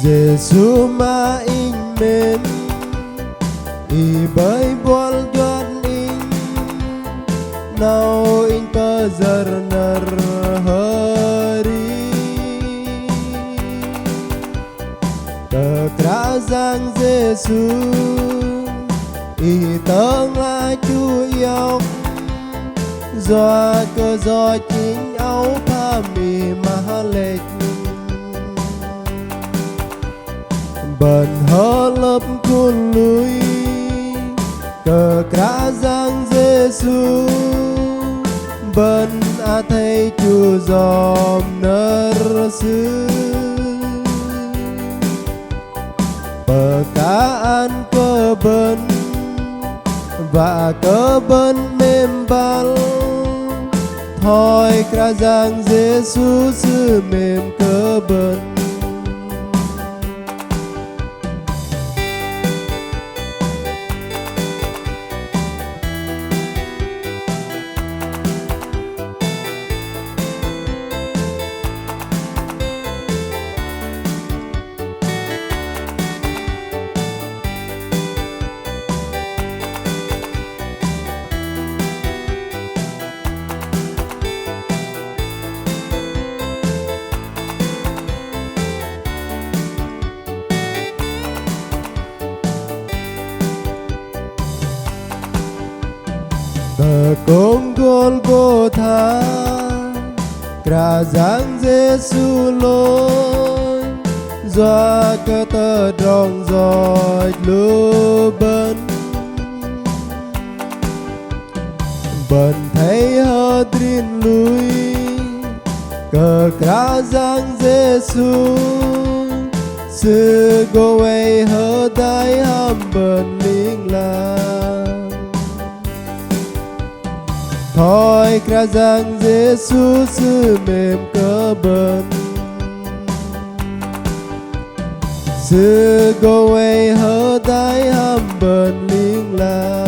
Giêsu mà in mến i bay bual doan in now in pazar nar hari kekerasan Giêsu i tâng lại Chúa yêu do cơ do chính áo pha mì mà lệch bần hơ lớp cuốn lùi kekerasan Giêsu bần a thầy Chúa dòm nơ sư perkaan cơ bần và cơ bần mềm bal thôi kerajaan Giêsu sư mềm cơ bần Con Golgotha kerajaan Giêsu lối do cơ tơ đong dòi lưu bần bần thấy hơ drin lui kerajaan Giêsu sư goe hơ dai ham bần linh la thôi kerajaan Giêsu sư mềm cơ bần sư goe hơ dai ham bần linh la